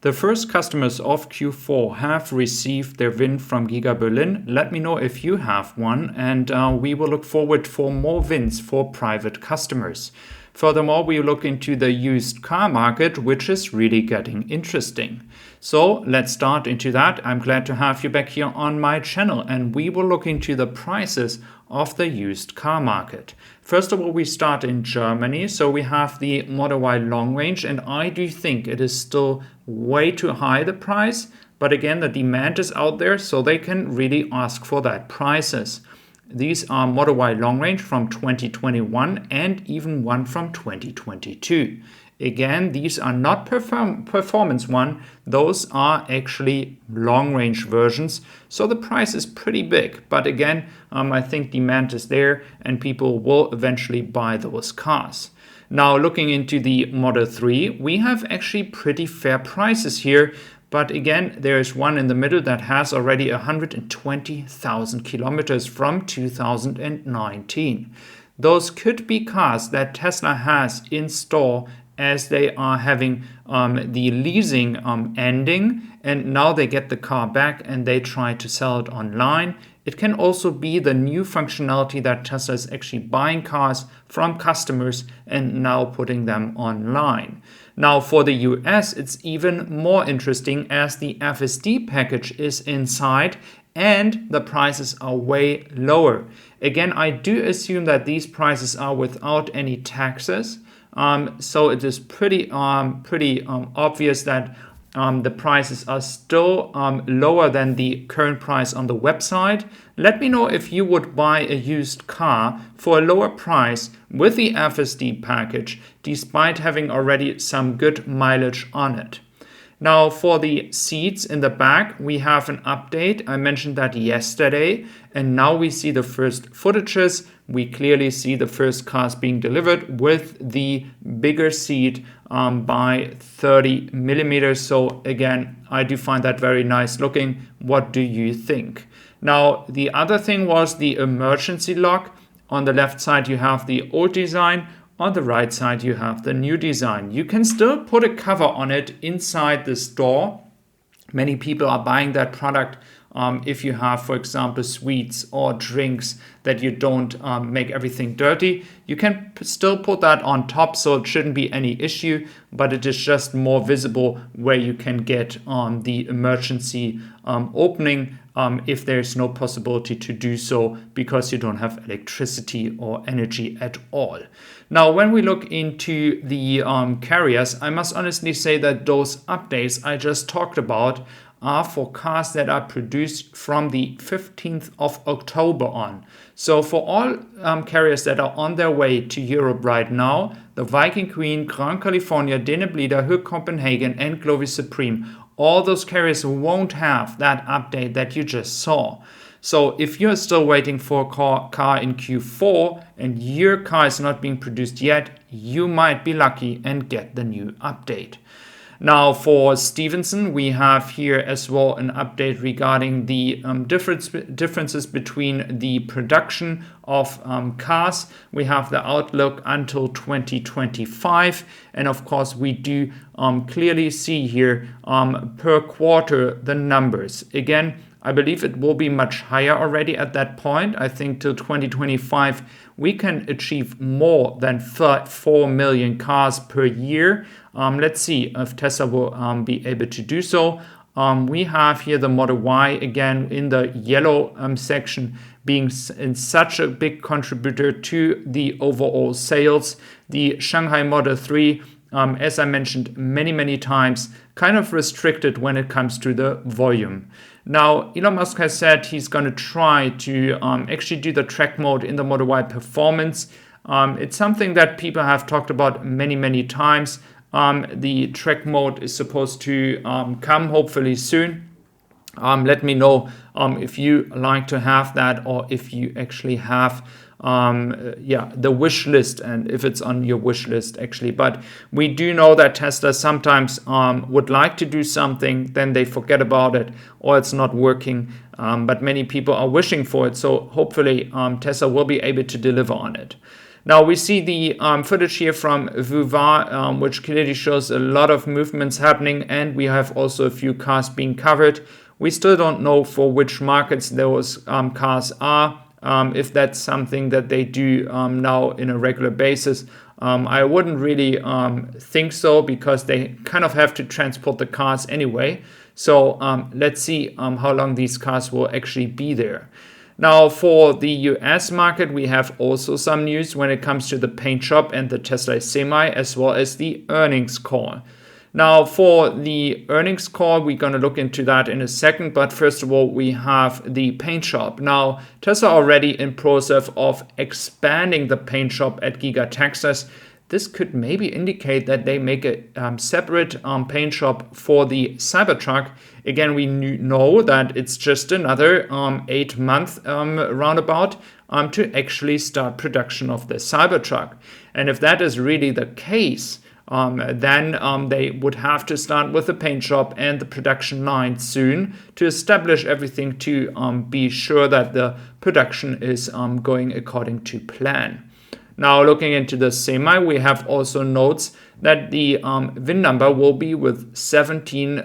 The first customers of Q4 have received their win from Giga Berlin. Let me know if you have one, and we will look forward for more wins for private customers. Furthermore, we look into the used car market, which is really getting interesting. So let's start into that. I'm glad to have you back here on my channel, and we will look into the prices of the used car market. First of all, we start in Germany. So we have the Model Y long range, and I do think it is still way too high, the price. But again, the demand is out there, so they can really ask for that prices. These are Model Y long range from 2021 and even one from 2022. Again, these are not performance one, those are actually long range versions. So the price is pretty big, but again, I think demand is there and people will eventually buy those cars. Now looking into the Model 3, we have actually pretty fair prices here. But again, there is one in the middle that has already 120,000 kilometers from 2019. Those could be cars that Tesla has in store as they are having the leasing ending, and now they get the car back and they try to sell it online. It can also be the new functionality that Tesla is actually buying cars from customers and now putting them online. Now for the US, it's even more interesting as the FSD package is inside and the prices are way lower. Again, I do assume that these prices are without any taxes. So it is pretty obvious that the prices are still lower than the current price on the website. Let me know if you would buy a used car for a lower price with the FSD package, despite having already some good mileage on it. Now for the seats in the back, we have an update. I mentioned that yesterday, and now we see the first footages. We clearly see the first cars being delivered with the bigger seat by 30 millimeters. So again, I do find that very nice looking. What do you think? Now, the other thing was the emergency lock. On the left side, you have the old design. On the right side, you have the new design. You can still put a cover on it inside the store. Many people are buying that product if you have, for example, sweets or drinks that you don't make everything dirty. You can still put that on top, so it shouldn't be any issue, but it is just more visible where you can get the emergency opening if there's no possibility to do so because you don't have electricity or energy at all. Now, when we look into the carriers, I must honestly say that those updates I just talked about are for cars that are produced from the 15th of October on. So for all carriers that are on their way to Europe right now, the Viking Queen, Grand California, Deneb Leader, Hook Copenhagen, and Glovis Supreme, all those carriers won't have that update that you just saw. So if you're still waiting for a car in Q4 and your car is not being produced yet, you might be lucky and get the new update. Now for Stevenson, we have here as well an update regarding the differences between the production of cars. We have the outlook until 2025, and of course we do clearly see here per quarter the numbers. Again, I believe it will be much higher already at that point. I think till 2025 we can achieve more than 4 million cars per year. Let's see if Tesla will be able to do so. We have here the Model Y again in the yellow section being in such a big contributor to the overall sales. The Shanghai Model 3, as I mentioned many times, kind of restricted when it comes to the volume. Now, Elon Musk has said he's going to try to actually do the track mode in the Model Y Performance. It's something that people have talked about many times. The track mode is supposed to come hopefully soon. Let me know if you like to have that or if you actually have the wish list and if it's on your wish list actually. But we do know that Tesla sometimes would like to do something, then they forget about it or it's not working. But many people are wishing for it. So hopefully Tesla will be able to deliver on it. Now we see the footage here from Vuva, which clearly shows a lot of movements happening, and we have also a few cars being covered. We still don't know for which markets those cars are, if that's something that they do now in a regular basis. I wouldn't really think so, because they kind of have to transport the cars anyway. So let's see how long these cars will actually be there. Now, for the US market, we have also some news when it comes to the paint shop and the Tesla Semi, as well as the earnings call. Now, for the earnings call, we're going to look into that in a second. But first of all, we have the paint shop. Now, Tesla already in process of expanding the paint shop at Giga Texas. This could maybe indicate that they make a separate paint shop for the Cybertruck. Again, we know that it's just another 8 month roundabout to actually start production of the Cybertruck. And if that is really the case, then they would have to start with the paint shop and the production line soon to establish everything to be sure that the production is going according to plan. Now, looking into the Semi, we have also notes that the VIN number will be with 17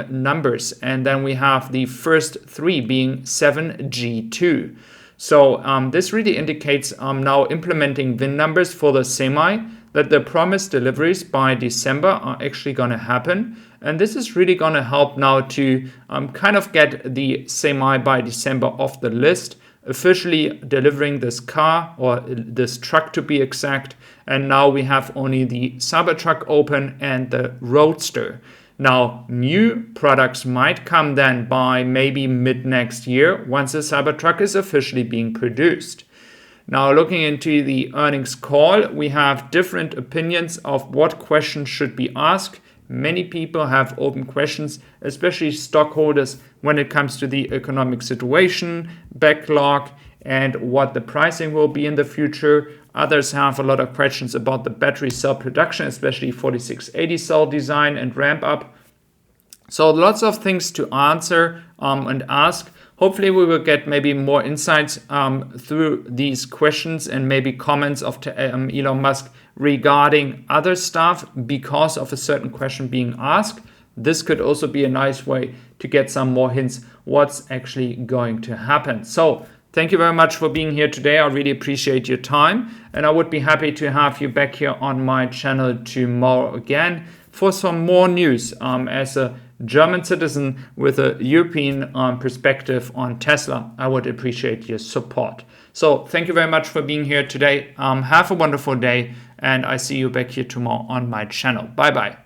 numbers, and then we have the first 3 being 7G2. So this really indicates now implementing VIN numbers for the Semi, that the promised deliveries by December are actually going to happen. And this is really going to help now to kind of get the Semi by December off the list, officially delivering this car, or this truck to be exact. And now we have only the Cybertruck open and the Roadster. Now, new products might come then by maybe mid next year, once the Cybertruck is officially being produced. Now, looking into the earnings call, we have different opinions of what questions should be asked. Many people have open questions, especially stockholders, when it comes to the economic situation, backlog, and what the pricing will be in the future. Others have a lot of questions about the battery cell production, especially 4680 cell design and ramp up. So lots of things to answer and ask. Hopefully we will get maybe more insights through these questions and maybe comments of Elon Musk regarding other stuff because of a certain question being asked. This could also be a nice way to get some more hints what's actually going to happen. So thank you very much for being here today. I really appreciate your time, and I would be happy to have you back here on my channel tomorrow again for some more news as a German citizen with a European perspective on Tesla. I would appreciate your support. So thank you very much for being here today. Have a wonderful day, and I see you back here tomorrow on my channel. Bye bye.